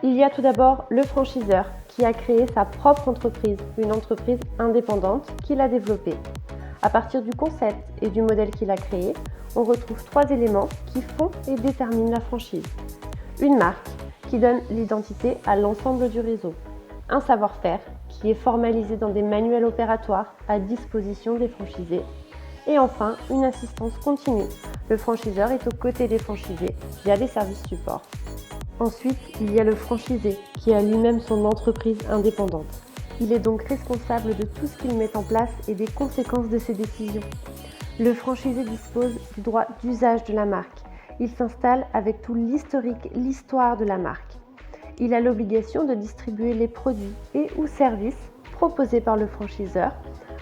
Il y a tout d'abord le franchiseur qui a créé sa propre entreprise, une entreprise indépendante qu'il a développée. À partir du concept et du modèle qu'il a créé, on retrouve 3 éléments qui font et déterminent la franchise. Une marque qui donne l'identité à l'ensemble du réseau. Un savoir-faire qui est formalisé dans des manuels opératoires à disposition des franchisés. Et enfin, une assistance continue. Le franchiseur est aux côtés des franchisés via des services supports. Ensuite, il y a le franchisé qui a lui-même son entreprise indépendante. Il est donc responsable de tout ce qu'il met en place et des conséquences de ses décisions. Le franchisé dispose du droit d'usage de la marque. Il s'installe avec tout l'historique, l'histoire de la marque. Il a l'obligation de distribuer les produits et ou services proposés par le franchiseur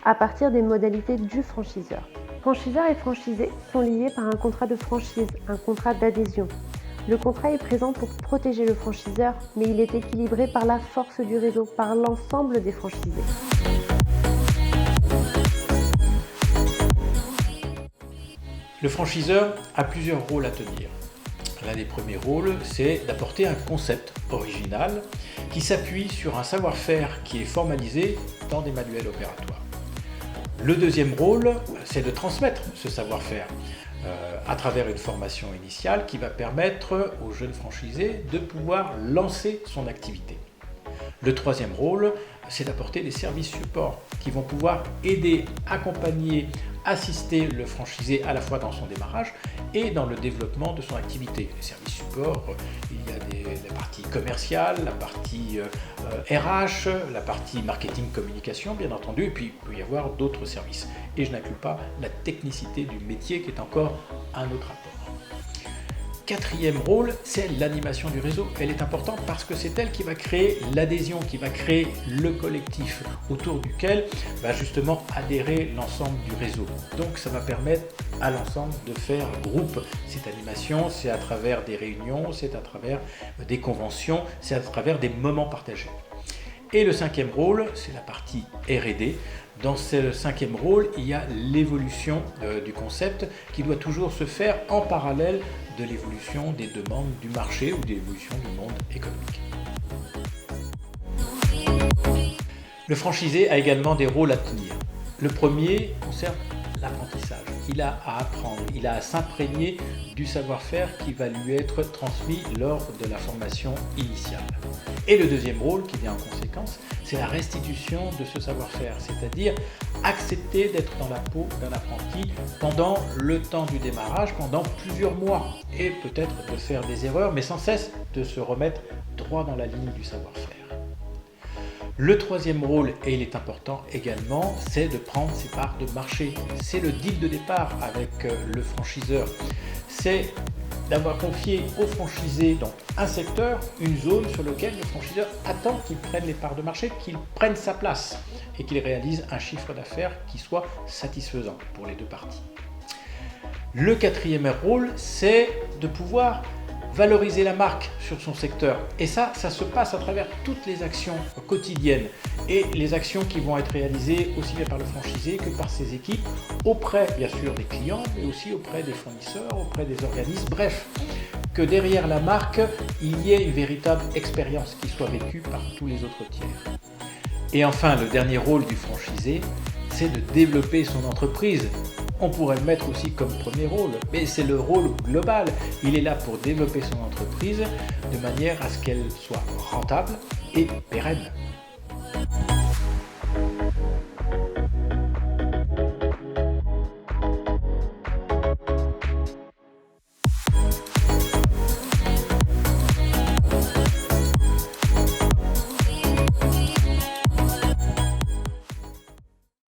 à partir des modalités du franchiseur. Franchiseur et franchisé sont liés par un contrat de franchise, un contrat d'adhésion. Le contrat est présent pour protéger le franchiseur, mais il est équilibré par la force du réseau, par l'ensemble des franchisés. Le franchiseur a plusieurs rôles à tenir. L'un des premiers rôles, c'est d'apporter un concept original qui s'appuie sur un savoir-faire qui est formalisé dans des manuels opératoires. Le deuxième rôle, c'est de transmettre ce savoir-faire à travers une formation initiale qui va permettre aux jeunes franchisés de pouvoir lancer son activité. Le troisième rôle, c'est d'apporter des services supports qui vont pouvoir aider, accompagner, assister le franchisé à la fois dans son démarrage et dans le développement de son activité. Les services supports, il y a la partie commerciale, la partie RH, la partie marketing communication bien entendu, et puis il peut y avoir d'autres services. Et je n'inclus pas la technicité du métier qui est encore un autre apport. Quatrième rôle, c'est l'animation du réseau. Elle est importante parce que c'est elle qui va créer l'adhésion, qui va créer le collectif autour duquel va justement adhérer l'ensemble du réseau. Donc ça va permettre à l'ensemble de faire groupe. Cette animation, c'est à travers des réunions, c'est à travers des conventions, c'est à travers des moments partagés. Et le cinquième rôle, c'est la partie R&D. Dans ce cinquième rôle, il y a l'évolution du concept qui doit toujours se faire en parallèle de l'évolution des demandes du marché ou de l'évolution du monde économique. Le franchisé a également des rôles à tenir. Le premier concerne l'apprentissage. Il a à apprendre, il a à s'imprégner du savoir-faire qui va lui être transmis lors de la formation initiale. Et le deuxième rôle qui vient en conséquence, c'est la restitution de ce savoir-faire, c'est-à-dire accepter d'être dans la peau d'un apprenti pendant le temps du démarrage, pendant plusieurs mois, et peut-être de faire des erreurs, mais sans cesse de se remettre droit dans la ligne du savoir-faire. Le troisième rôle, et il est important également, c'est de prendre ses parts de marché. C'est le deal de départ avec le franchiseur. C'est d'avoir confié au franchisé donc un secteur, une zone sur laquelle le franchiseur attend qu'il prenne les parts de marché, qu'il prenne sa place et qu'il réalise un chiffre d'affaires qui soit satisfaisant pour les deux parties. Le quatrième rôle, c'est de pouvoir valoriser la marque sur son secteur. Et ça se passe à travers toutes les actions quotidiennes et les actions qui vont être réalisées aussi bien par le franchisé que par ses équipes, auprès bien sûr des clients, mais aussi auprès des fournisseurs, auprès des organismes, bref, que derrière la marque, il y ait une véritable expérience qui soit vécue par tous les autres tiers. Et enfin, le dernier rôle du franchisé, c'est de développer son entreprise. On pourrait le mettre aussi comme premier rôle, mais c'est le rôle global. Il est là pour développer son entreprise de manière à ce qu'elle soit rentable et pérenne.